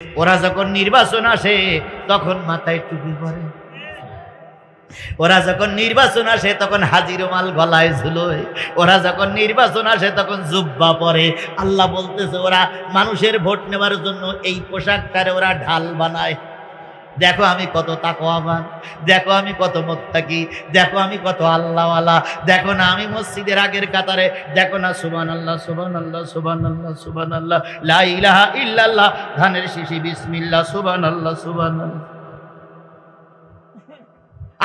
ওরা যখন নির্বাচন আসে তখন মাথায় টুপি পরে, ওরা যখন নির্বাচন আসে তখন হাজির মাল গলায় ঝুলোয়, ওরা যখন নির্বাচন আসে তখন জুব্বা পরে। আল্লাহ বলতেছে ওরা মানুষের ভোট নেওয়ার জন্য এই পোশাকটারে ওরা ঢাল বানায়। দেখো আমি কত তাকওয়াবান, দেখো আমি কত মুত্তাকি, দেখো আমি কত আল্লাহওয়ালা, দেখো না আমি মসজিদের আগের কাতারে, দেখো না সুবহানাল্লাহ সুবহানাল্লাহ সুবহানাল্লাহ সুবহানাল্লাহ লা ইলাহা ইল্লাল্লাহ, ধানের শিশি বিসমিল্লাহ সুবহানাল্লাহ সুবহানাল্লাহ।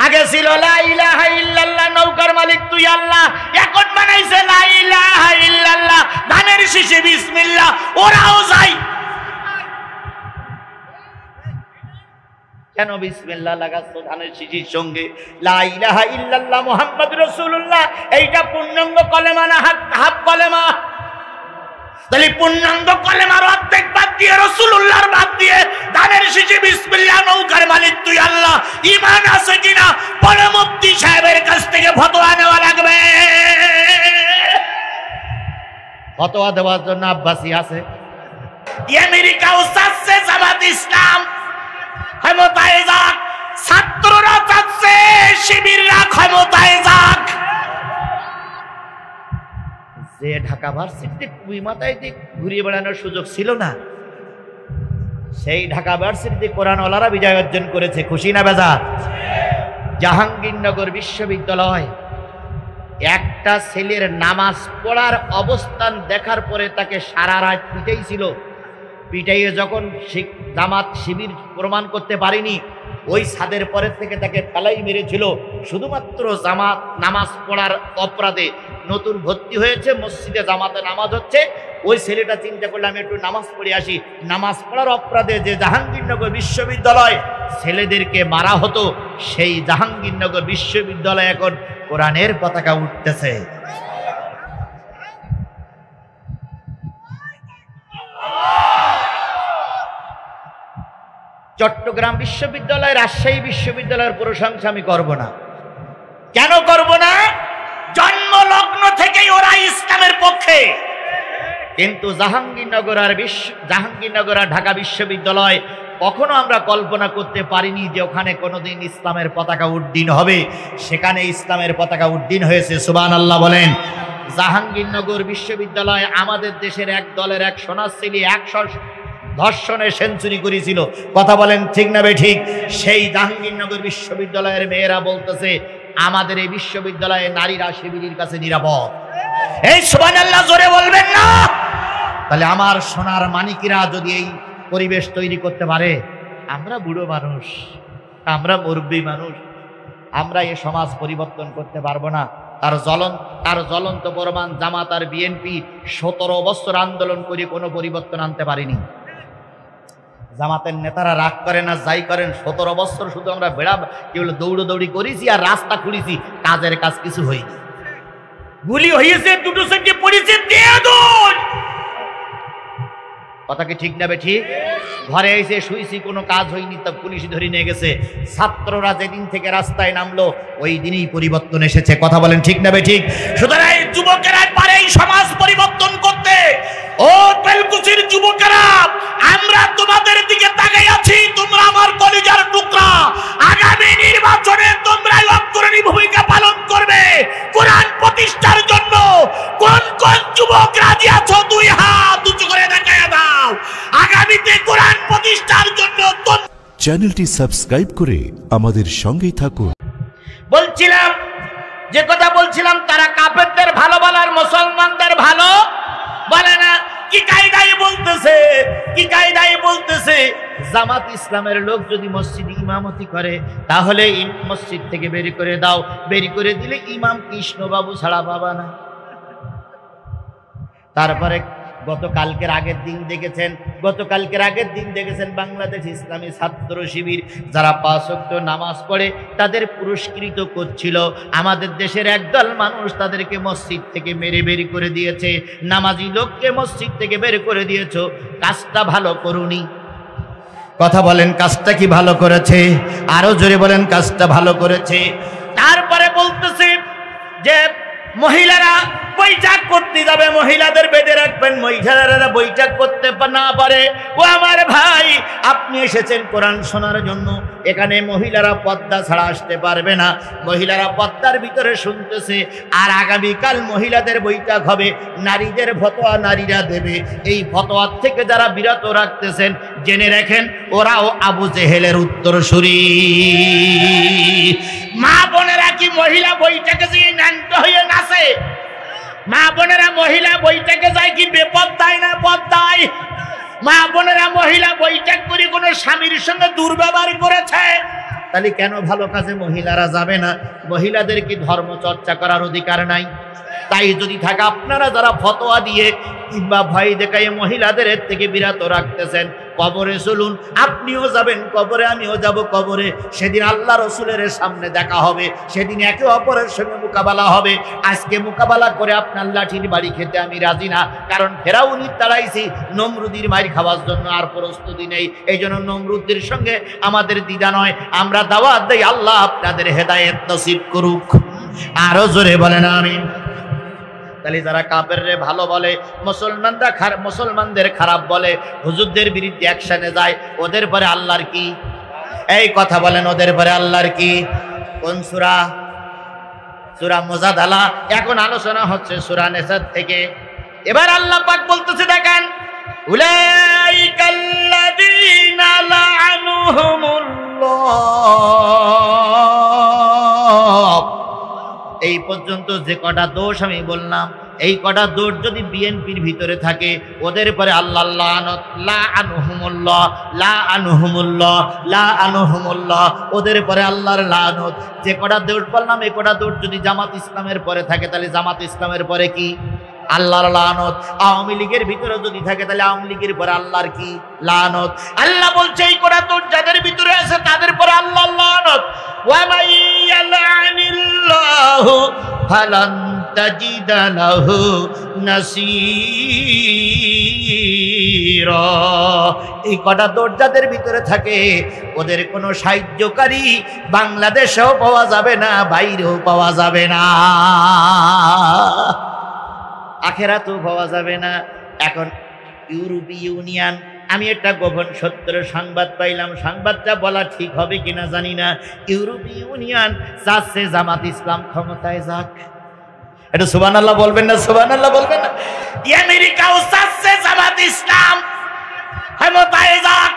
আগে ছিল লা ইলাহা ইল্লাল্লাহ নৌকার মালিক তুই আল্লাহ, এখন বানাইছে লা ইলাহা ইল্লাল্লাহ ধানের শিশি বিসমিল্লাহ। ওরাও যায় কেন বিসমিল্লাহ লাগাচ্ছ ধানের শিশির সঙ্গে? লা ইলাহা ইল্লাল্লাহ মুহাম্মাদুর রাসূলুল্লাহ, এইটা পূর্ণাঙ্গ কলেমা না হাফ কলেমা? তাহলে পূর্ণাঙ্গ কলেমার অর্ধেক বাদ দিয়ে রাসূলুল্লাহর বাদ দিয়ে ধানের শিশি বিসমিল্লাহ নৌকার মালিক তুই আল্লাহ, ঈমান আছে কিনা পরে মুফতি সাহেবের কাছ থেকে ফতোয়া নেওয়া লাগবে। ফতোয়া দেওয়ার জন্য আব্বাসী আছে, আমেরিকাও চাচ্ছে জামাত ইসলাম ক্ষমতায় যাক, ছাত্ররা চাচ্ছে শিবিররা ক্ষমতায় যাক। যে ঢাকা ভার্সিটিতে টুপি মাথায় দিয়ে ঘুরিয়ে বেড়ানোর সুযোগ ছিল না, সেই ঢাকা ভার্সিটিতে কোরআনওয়ালারা বিজয় অর্জন করেছে। খুশি না বেজার? জাহাঙ্গীরনগর বিশ্ববিদ্যালয় একটা ছেলের নামাজ পড়ার অবস্থান দেখার পরে তাকে সারা রাত পিটাইছিল। পিটাইয়ে যখন জামাত শিবির প্রমাণ করতে পারেনি, ওই ছাদের পরের থেকে তাকে ফেলাই মেরেছিল শুধুমাত্র জামাত নামাজ পড়ার অপরাধে। নতুন ভর্তি হয়েছে, মসজিদে জামাতে নামাজ হচ্ছে, ওই ছেলেটা চিন্তা করলে আমি একটু নামাজ পড়ে আসি। নামাজ পড়ার অপরাধে যে জাহাঙ্গীরনগর বিশ্ববিদ্যালয় ছেলেদেরকে মারা হতো, সেই জাহাঙ্গীরনগর বিশ্ববিদ্যালয় এখন কোরআনের পতাকা উঠতেছে। চট্টগ্রাম বিশ্ববিদ্যালয়, রাজশাহী বিশ্ববিদ্যালয়ের প্রশংসা আমি করব না। কেন করব না? জন্মলগ্ন থেকেই ওরা ইসলামের পক্ষে। কিন্তু জাহাঙ্গীরনগর আর ঢাকা বিশ্ববিদ্যালয় কখনো আমরা কল্পনা করতে পারিনি যে ওখানে কোনোদিন ইসলামের পতাকা উড্ডীন হবে। সেখানে ইসলামের পতাকা উড্ডীন হয়েছে, সুবহানাল্লাহ বলেন। জাহাঙ্গীরনগর বিশ্ববিদ্যালয় আমাদের দেশের এক দলের এক সন্ন্যাসী 100 ধর্ষণে সেঞ্চুরি করেছিল। কথা বলেন ঠিক না বেঠিক? সেই জাহাঙ্গীরনগর বিশ্ববিদ্যালয়ের মেয়েরা বলতেছে আমাদের এই বিশ্ববিদ্যালয়ে নারীরা শিবিরের কাছে নিরাপদ। এই সুবহানাল্লাহ জোরে বলবেন না? তাহলে আমার সোনার মানিকিরা যদি এই পরিবেশ তৈরি করতে পারে, আমরা বুড়ো মানুষ, আমরা মুরব্বী মানুষ, আমরা এই সমাজ পরিবর্তন করতে পারবো না। তার জ্বলন্ত প্রমাণ জামাত আর বিএনপি 17 বছর আন্দোলন করে কোনো পরিবর্তন আনতে পারেনি। জামাতের নেতারা রাগ করেন আর যাই করেন, 17 বছর শুধু আমরা কি বলে দৌড়দৌড়ি করেছি আর রাস্তা খুঁড়েছি, কাজের কাজ কিছু হয়নি। গুলি হয়েছে, দুটো সেন্টে পড়েছে, কথা কি ঠিক না বেঠিক? ঘরে এসে শুয়েছি, কোনো কাজ হয়নি, তা পুলিশ ধরে নিয়ে গেছে। ছাত্ররা যেদিন থেকে রাস্তায় নামলো ওই দিনই পরিবর্তন এসেছে। কথা বলেন ঠিক না বেঠিক? সুতরাং এই যুবকেরা পারে এই সমাজ পরিবর্তন করতে। ও তেলকুচির যুবকেরা, আমরা তোমাদের দিকে তাকাই আছি, তোমরা আমার কলিজার টুকরা। আগামী নির্বাচনে তোমরা অগ্রণী ভূমিকা পালন করবে কোরআন প্রতিষ্ঠার জন্য। কোন কোন যুবক রাজি আছো? 2 হাত উঁচু করে দেখায় দাও। আগামীতে কোরআন প্রতিষ্ঠার জন্য চ্যানেলটি সাবস্ক্রাইব করে আমাদের সঙ্গেই থাকুন। বলছিলাম, যে কথা বলছিলাম, তারা কাফেরদের ভালো বলার মুসলমানদের ভালো বলে না। কি কায়দায় বলতেছে, কি কায়দায় বলতেছে, জামাত ইসলামের লোক যদি মসজিদে ইমামতি করে তাহলে মসজিদ থেকে বের করে দাও, বের করে দিলে ইমাম কৃষ্ণবাবু ছাড়া পাবা না। তারপরে গতকালকের আগের দিন দেখেছেন বাংলাদেশ ইসলামী ছাত্র শিবির যারা 5 ওয়াক্ত নামাজ পড়ে তাদের পুরস্কৃত করছিল। আমাদের দেশের একদল মানুষ তাদেরকে মসজিদ থেকে মেরে বের করে দিয়েছে। নামাজি লোককে মসজিদ থেকে বের করে দিয়েছো, কাজটা ভালো করুনি। কথা বলেন, কাজটা কি ভালো করেছে? আরো জোরে বলেন, কাজটা ভালো করেছে। তারপরে বলতেছে যে মহিলারা বৈঠক করতে যাবে, মহিলাদের বেঁধে রাখবেন। মহিলারা বৈঠক করতে না পারে, ও আমার ভাই, আপনি এসেছেন কোরআন শোনার জন্য, এখানে মহিলারা পর্দা ছাড়া আসতে পারবে না। মহিলারা পর্দার ভিতরে শুনতেছে, আর আগামীকাল মহিলাদের বৈঠক হবে, নারীদের ফতোয়া নারীরা দেবে। এই ফতোয়ার থেকে যারা বিরত রাখতেছেন জেনে রাখেন, ওরাও আবু জেহেলের উত্তরসূরি। মা বোনেরা কি মহিলা বৈঠকে যে ন্যান্ত হয়ে নাচে? মা বোনেরা মহিলা বৈঠকে যায় কি বেপর্দায় না পর্দায়? মা বোনেরা মহিলা বৈঠক করে কোনো স্বামীর সঙ্গে দুর্ব্যবহার করেছে? তাহলে কেন ভালো কাজে মহিলারা যাবে না? মহিলাদের কি ধর্ম চর্চা করার অধিকার নাই? তাই যদি থাকে, আপনারা যারা ফতোয়া দিয়ে কিংবা ভয় দেখায় মহিলাদের এর থেকে বিরত রাখতেছেন, কবরে চলুন, আপনিও যাবেন কবরে, আমিও যাব কবরে। সেদিন আল্লাহ রসুলের সামনে দেখা হবে, সেদিন একে অপরের সঙ্গে মোকাবেলা হবে। আজকে মোকাবেলা করে আপনার লাঠির বাড়ি খেতে আমি রাজি না, কারণ ফেরাউনি তাড়াইছি নমরুদির মাইর খাওয়ার জন্য, আর প্রস্তুতি নেই। এই জন্য নমরুদের সঙ্গে আমাদের দ্বিধা নয়, আমরা দাওয়াত দেই, আল্লাহ আপনাদের হেদায়েত নসিব করুক। আরো জোরে বলেন আমিন। তাহলে যারা কাফেররে ভালো বলে, মুসলমানদের খারাপ বলে, হুজুরদের বিরুদ্ধে অ্যাকশনে যায়, ওদের পরে আল্লাহর কি? এই কথা বলেন, ওদের পরে আল্লাহর কি? কোন সূরা? সূরা মুজাদালা। এখন আলোচনা হচ্ছে সূরা নিসা থেকে। এবার আল্লাহ পাক বলতেছে, দেখেন, উলাইকাল্লাযীনা লাআনুহুমুল্লাহ। এই পর্যন্ত যে কটা দোষ আমি বললাম, এই কটা দোষ যদি বিএনপির ভিতরে থাকে, ওদের পরে আল্লাহ লানত, লাআনুহুমুল্লাহ, লাআনুহুমুল্লাহ, লাআনুহুমুল্লাহ, ওদের পরে আল্লাহর লানত। যে কটা দোষ বললাম, এই কটা দোষ যদি জামাত ইসলামের পরে থাকে, তাহলে জামাত ইসলামের পরে কি? আল্লাহর লানত। আওয়ামী লীগের ভিতরে যদি থাকে, তাহলে আওয়ামী লীগের পরে আল্লাহর কি? লানত। আল্লাহ বলছে, এই কটা দোষ যাদের ভিতরে আছে তাদের পরে আল্লাহর লানত। ওয়া মাইয়ালানিল্লাহু ফালান তাজিদা লাহু নাসীরা। এই কটা দোষ যাদের ভিতরে থাকে, ওদের কোনো সাহায্যকারী বাংলাদেশেও পাওয়া যাবে না, বাইরেও পাওয়া যাবে না, আখেরাতেও পাওয়া যাবে না। এখন ইউরোপীয় ইউনিয়ন, আমি একটা গোপন সত্যের সংবাদ পাইলাম, সংবাদটা বলা ঠিক হবে কিনা জানি না। ইউরোপীয় ইউনিয়ন চাচ্ছে জামাত ইসলাম ক্ষমতায় যাক। এটা সুবহানাল্লাহ বলবেন না? সুবহানাল্লাহ বলবেন না? আমেরিকাও চাচ্ছে জামাত ইসলাম ক্ষমতায় যাক,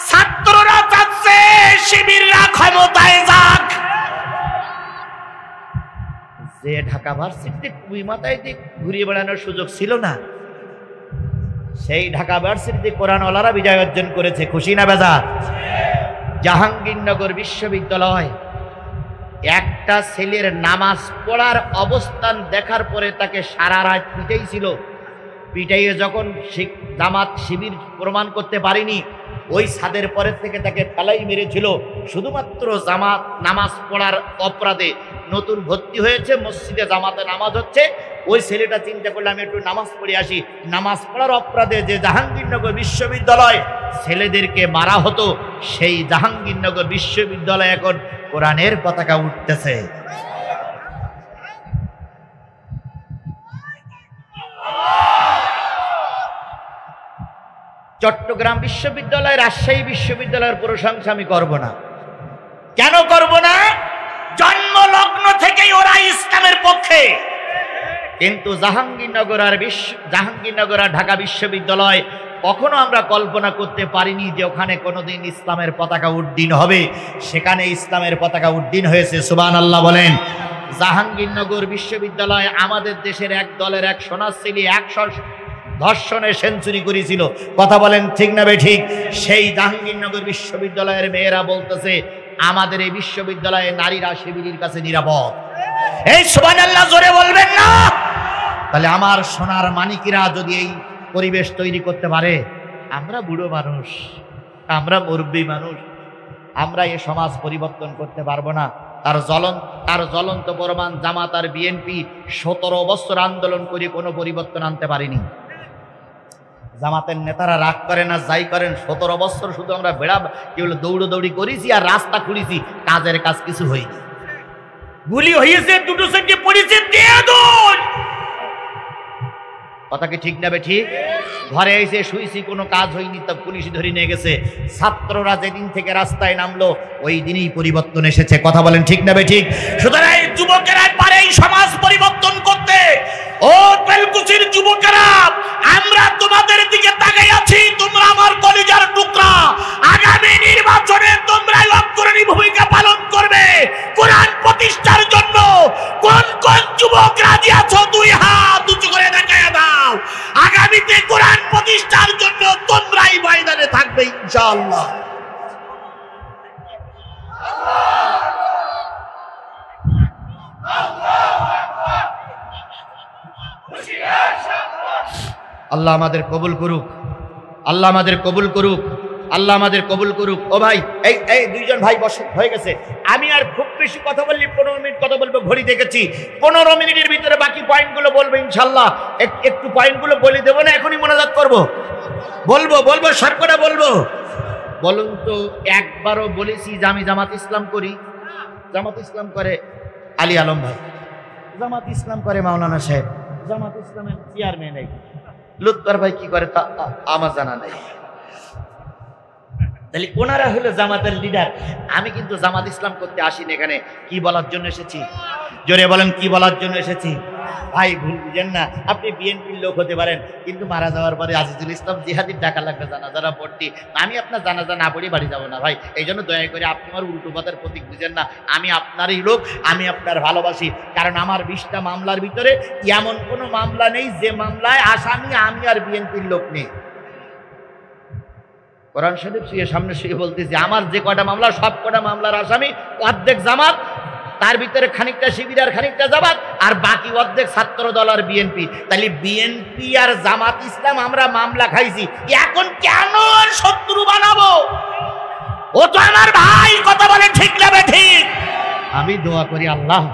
ছাত্ররা চাচ্ছে শিবিররা ক্ষমতায় যাক। যে ঢাকা ভার্সিটিতে কুই মাথায় দিয়ে ঘুরিয়ে বেড়ানোর সুযোগ ছিল না, সেই ঢাকা ভার্সিটিতে কোরআনওয়ালারা বিজয় অর্জন করেছে। খুশি না বেজার? জাহাঙ্গীরনগর বিশ্ববিদ্যালয় একটা ছেলের নামাজ পড়ার অবস্থান দেখার পরে তাকে সারা রাত পিটাইছিল। পিটাইয়ে যখন জামাত শিবির প্রমাণ করতে পারেনি, ওই ছাদের পরের থেকে তাকে ফেলাই মেরেছিল শুধুমাত্র জামাত নামাজ পড়ার অপরাধে। নতুন ভর্তি হয়েছে, মসজিদে জামাতে নামাজ হচ্ছে, ওই ছেলেটা চিন্তা করলে আমি একটু নামাজ পড়ে আসি। নামাজ পড়ার অপরাধে যে জাহাঙ্গীরনগর বিশ্ববিদ্যালয় ছেলেদেরকে মারা হতো, সেই জাহাঙ্গীরনগর বিশ্ববিদ্যালয় এখন কোরআনের পতাকা উঠতেছে। চট্টগ্রাম বিশ্ববিদ্যালয়, রাজশাহী বিশ্ববিদ্যালয়ের প্রশংসা আমি করব না। কেন করব না? জন্মলগ্ন থেকেই ওরা ইসলামের পক্ষে। কিন্তু জাহাঙ্গীরনগর আর ঢাকা বিশ্ববিদ্যালয় কখনো আমরা কল্পনা করতে পারিনি যে ওখানে কোনোদিন ইসলামের পতাকা উড্ডীন হবে। সেখানে ইসলামের পতাকা উড্ডীন হয়েছে। সুবহানাল্লাহ বলেন। জাহাঙ্গীরনগর বিশ্ববিদ্যালয় আমাদের দেশের এক দলের এক সন্ন্যাসী 100 ধর্ষণে সেঞ্চুরি করেছিল। কথা বলেন ঠিক না বেঠিক? সেই জাহাঙ্গীরনগর বিশ্ববিদ্যালয়ের মেয়েরা বলতেছে, আমাদের এই বিশ্ববিদ্যালয়ে নারীরা শিবিরের কাছে নিরাপদ। এই সুবহানাল্লাহ জোরে বলবেন না? তাহলে আমার সোনার মানিকেরা যদি এই পরিবেশ তৈরি করতে পারে, আমরা বুড়ো মানুষ, আমরা মুরব্বী মানুষ, আমরা এই সমাজ পরিবর্তন করতে পারবো না। তার জ্বলন্ত প্রমাণ জামাত আর বিএনপি 17 বছর আন্দোলন করে কোনো পরিবর্তন আনতে পারেনি। জামাতের নেতারা রাগ করেন না যাই করেন, 17 বছর শুধু আমরা বেড়া কি বলে দৌড়দৌড়ি করেছি আর রাস্তা খুঁড়েছি, কাজের কাজ কিছু হয়নি। গুলি হয়েছে, দুটো সেন্টে পড়েছে, দিয়ে দোষ। কথা কি ঠিক না ঠিক? ঘরে এসে শুয়েছি, কোনো কাজ হয়নি, তা পুলিশ ধরে নিয়ে গেছে। ছাত্ররা যেদিন থেকে রাস্তায় নামলো ওই দিনই পরিবর্তন এসেছে। কথা বলেন ঠিক না ঠিক? সুতরাং যুবকেরা পারে এই সমাজ পরিবর্তন করতে। ও বেলকুচির যুবকেরা, আমরা তোমাদের দিকে তাকিয়ে আছি, তোমরা আমার কলিজার টুকরা। আগামী নির্বাচনে তোমরা অগ্রণী ভূমিকা পালন করবে কোরআন প্রতিষ্ঠার জন্য। কোন কোন যুবক রাজি আছো? দুই হাত উঁচু করে দেখায় দাও। আগামীতে কোরআন প্রতিষ্ঠার জন্য তোমরাই ময়দানে থাকবে ইনশাআল্লাহ। আল্লাহ আমাদের কবুল করুক, আল্লাহ আমাদের কবুল করুক, আল্লাহ আমাদের কবুল করুক। ও ভাই, এই দুইজন ভাই বসে হয়ে গেছে। আমি আর খুব বেশি কথা বললি 15 মিনিট কথা বলবো, ঘড়ি দেখেছি। 15 মিনিটের ভিতরে বাকি পয়েন্টগুলো বলবো ইনশাল্লাহ। একটু পয়েন্টগুলো বলে দেবো না, এখনই মোনাজাত করবো? বলবো সবকটা বলবো। বলুন তো, একবারও বলেছি যে আমি জামাত ইসলাম করি? জামাত ইসলাম করে আলী আলম ভাই, জামাত ইসলাম করে মাওলানা সাহেব, জামাত ইসলামের চেয়ারম্যান এই লুৎফর ভাই কি করে তা আমার জানা নাই। তাহলে ওনারা হলো জামাতের লিডার। আমি কিন্তু জামাত ইসলাম করতে আসিনি। এখানে কি বলার জন্য এসেছি? জোরে বলেন, কি বলার জন্য এসেছি? ভাই ভুল বুঝেন না, আপনি বিএনপির লোক হতে পারেন, কিন্তু মারা যাওয়ার পরে আজিজুল ইসলাম জিহাদির ডাকা লাগবে জানাজারা পড়তি। আমি আপনার জানাজা না পড়ে বাড়ি যাবো না ভাই। এই জন্য দয়া করে আপনি আমার উল্টো কথার প্রতীক বুঝেন না। আমি আপনারই লোক, আমি আপনার ভালোবাসি। কারণ আমার 20টা মামলার ভিতরে এমন কোনো মামলা নেই যে মামলায় আসামি আমি আর বিএনপির লোক নেই। কোরআন শরীফ শুয়ে সামনে শুয়ে বলতেছি, আমার যে কটা মামলা, সব কটা মামলার আসামি অর্ধেক জামাত, তার ভিতরে খানিকটা শিবির আর খানিকটা জামাত, আর বাকি অর্ধেক ছাত্র দল আর বিএনপি। তাহলে বিএনপি আর জামাত ইসলাম আমরা মামলা খাইছি, এখন কেন আর শত্রু বানাবো? ও তো আমার ভাই, কথা বলে ঠিক না ঠিক? আমি দোয়া করি আল্লাহ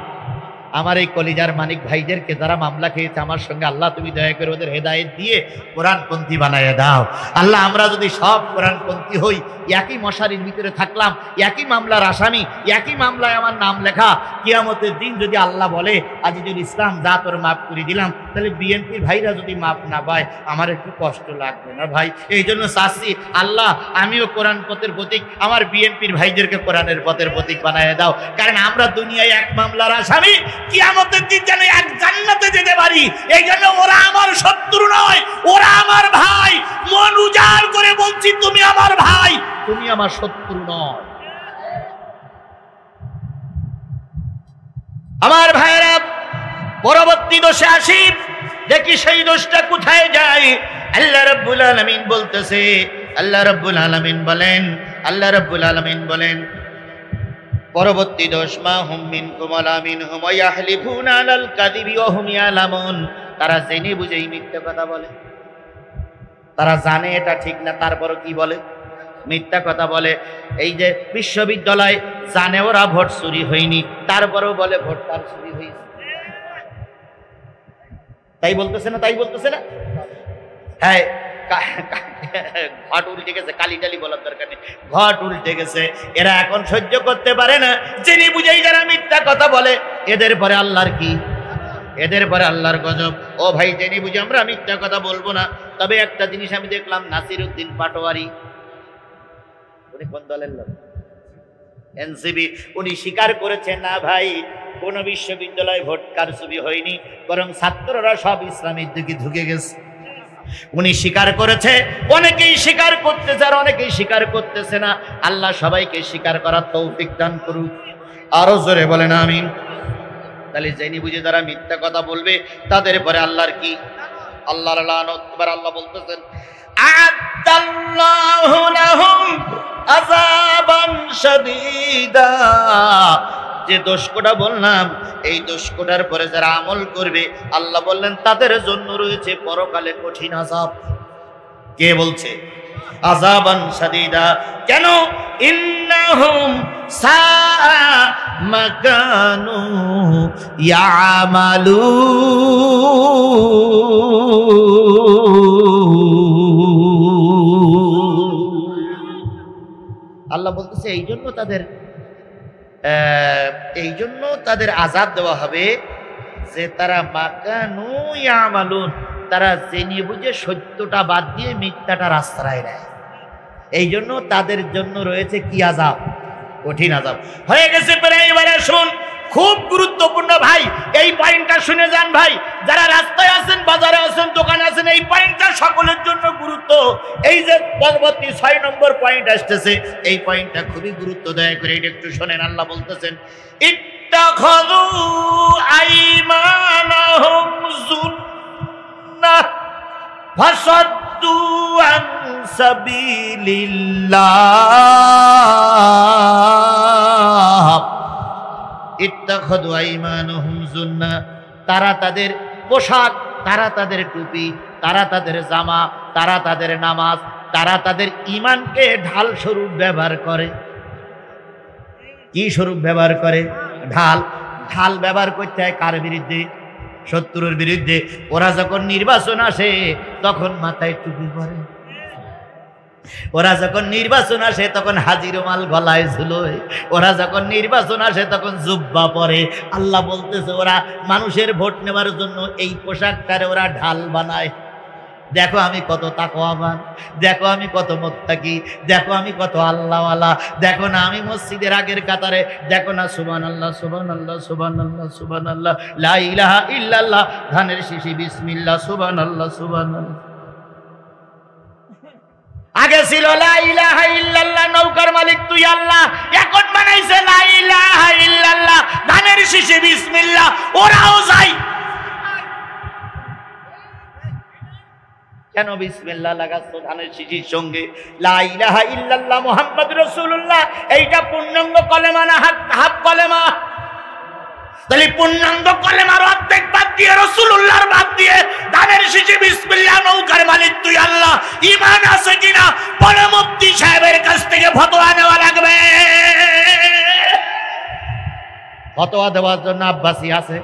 আমার এই কলিজার মানিক ভাইদেরকে যারা মামলা খেয়েছে আমার সঙ্গে, আল্লাহ তুমি দয়া করে ওদের হেদায়েত দিয়ে কোরআনপন্থী বানাইয়া দাও। আল্লাহ আমরা যদি সব কোরআনপন্থী হই, একই মশারির ভিতরে থাকলাম, একই মামলার আসামি, একই মামলায় আমার নাম লেখা, কিয়ামতের দিন যদি আল্লাহ বলে আজিজুল ইসলাম যা তোর মাফ করে দিলাম, তাহলে বিএনপির ভাইরা যদি মাফ না পায় আমার একটু কষ্ট লাগবে না ভাই? এই জন্য চাচ্ছি আল্লাহ আমিও কোরআন পথের প্রতীক, আমার বিএনপির ভাইদেরকে কোরআনের পথের প্রতীক বানাইয়া দাও। কারণ আমরা দুনিয়ায় এক মামলার আসামি, কিয়ামতের দিন যেন এক জান্নাতে যেতে পারি। এই জন্য ওরা আমার শত্রু নয়, ওরা আমার ভাই। মন উজাড় করে বলছি, তুমি আমার ভাই, তুমি আমার শত্রু নয়। আমার ভাইরা, পরবর্তী দোষে আসি, দেখি সেই দোষটা কোথায় যায়। আল্লাহ রাব্বুল আলামিন বলতেছে, আল্লাহ রাব্বুল আলামিন বলেন, আল্লাহ রাব্বুল আলামিন বলেন পরবর্তী দোষ, মা হুম মিনকুম ওয়ালা মিনহুম ওয়া ইয়াহলিফুনা আলাল কাযিবি ওয়া হুম ইয়ালামুন। তারা জেনে বুঝেই মিথ্যা কথা বলে। তারা জানে এটা ঠিক না, তারপরও কি বলে? মিথ্যা কথা বলে। এই যে বিশ্ববিদ্যালয় জানে ওরা ভোট চুরি হয়নি, তারপরেও বলে ভোট তার চুরি হয়েছে। তাই বলতেছে না? তাই বলতেছে না? হ্যাঁ, ঘট উল্টে গেছে, কালি টালি বলার দরকার নেই, ঘট উল্টে গেছে। এরা এখন সহ্য করতে পারে না, জেনে বুঝেই যারা মিথ্যা কথা বলে, এদের পরে আল্লাহর কি? এদের পরে আল্লাহর গজব। ও ভাই, জেনে বুঝে আমরা মিথ্যা কথা বলবো না। তবে একটা জিনিস আমি দেখলাম, নাসির উদ্দিন পাটোয়ারি, উনি কোন দলের লোক? এনসিবি। উনি স্বীকার করেছেন, না ভাই কোন বিশ্ববিদ্যালয় ভোট কারচুপি হয়নি, বরং ছাত্ররা সব ইসলামের দিকে ঢুকে গেছে। উনি স্বীকার করেছে। অনেকেই স্বীকার করতেছে আর অনেকেই স্বীকার করতেছে না। আল্লাহ সবাইকে স্বীকার করার তৌফিক দান করুক। আরো জোরে বলেন আমিন। তাহলে জেনে বুঝে যারা মিথ্যা কথা বলবে তাদের পরে আল্লাহর কি? আল্লাহর লানত। এবার আল্লাহ বলতেছেন, আ'আদাল্লাহু লাহুম আযাবান শাদীদা। যে দোষটা বললাম, এই দোষটার পরে যারা আমল করবে, আল্লাহ বললেন তাদের জন্য রয়েছে পরকালে কঠিন আযাব। কে বলছে? আযাবান শাদীদা। কেন? ইন্নাহুম সাআ মা কানু ইয়ামালুন। আল্লাহ বলতেছে এই জন্য তাদের এই জন্য তাদের আযাব দেওয়া হবে যে তারা মাকানু ইয়ামালুন, তারা জেনে বুঝে সত্যটা বাদ দিয়ে মিথ্যাটা রাস্তায় নেয়। এই জন্য তাদের জন্য রয়েছে কি আযাব, কঠিন আযাব হয়ে গেছে। এবারে শুন, খুব গুরুত্বপূর্ণ ভাই, এই পয়েন্টটা শুনে যান ভাই। যারা রাস্তায় আছেন, বাজারে আছেন, দোকানে আছেন, এই পয়েন্টটা সকলের জন্য গুরুত্ব। এই যে পরবর্তী 6 নম্বর পয়েন্ট আসতেছে, এই পয়েন্টটা খুবই গুরুত্ব, দয়া করে এটা একটু শোনেন। আল্লাহ বলতেছেন, ইত্তাখাযু আইমানাহুম যুন্নাহ ফাসাদ্দু আন সাবিলিল্লাহ। ইত্তাখাযু আইমানাহুম যুন্নাহ, তারা তাদের পোশাক, তারা তাদের টুপি, তারা তাদের জামা, তারা তাদের নামাজ, তারা তাদের ঈমানকে ঢাল স্বরূপ ব্যবহার করে। কি স্বরূপ ব্যবহার করে? ঢাল। ঢাল ব্যবহার করতে হয় কার বিরুদ্ধে? শত্রুর বিরুদ্ধে। ওরা যখন নির্বাচন আসে তখন মাথায় টুপি পরে, ওরা যখন নির্বাচন আসে তখন হাজির মাল গলায় ঝুলোয়, ওরা যখন নির্বাচন আসে তখন জুব্বা পরে। আল্লাহ বলতেছে ওরা মানুষের ভোট নেওয়ার জন্য এই পোশাকটারে ওরা ঢাল বানায়। দেখো আমি কত তাকওয়াবান, দেখো আমি কত মুত্তাকি, দেখো আমি কত আল্লাহওয়ালা, দেখো না আমি মসজিদের আগের কাতারে, দেখো না সুবহানাল্লাহ সুবহানাল্লাহ সুবহানাল্লাহ সুবহানাল্লাহ, লা ইলাহা ইল্লাল্লাহ, ধানের শিশি বিসমিল্লাহ, সুবহানাল্লাহ সুবহানাল্লাহ। আগে ছিল লা ইলাহা ইল্লাল্লাহ, নৌকার মালিক তুই আল্লাহ। এখন বানাইছে লা ইলাহা ইল্লাল্লাহ, ধানের শিশি বিসমিল্লাহ। ওরাও যায় কেন? বিসমিল্লাহ লাগাচ্ছ ধানের শিশির সঙ্গে। লা ইলাহা ইল্লাল্লাহ মুহাম্মাদুর রাসূলুল্লাহ, এইটা পূর্ণাঙ্গ কলেমা না হাফ কলেমা? তাহলে পূর্ণাঙ্গ কলেমার অর্ধেক বাদ দিয়ে, রাসূলুল্লাহর বাদ দিয়ে ধানের শিশি বিসমিল্লাহ, নৌকার মালিক তুই আল্লাহ, ঈমান আছে কিনা বড় মুফতি সাহেবের কাছ থেকে ফতোয়া নেওয়া লাগবে। ফতোয়া দেওয়ার জন্য আব্বাসী আছে,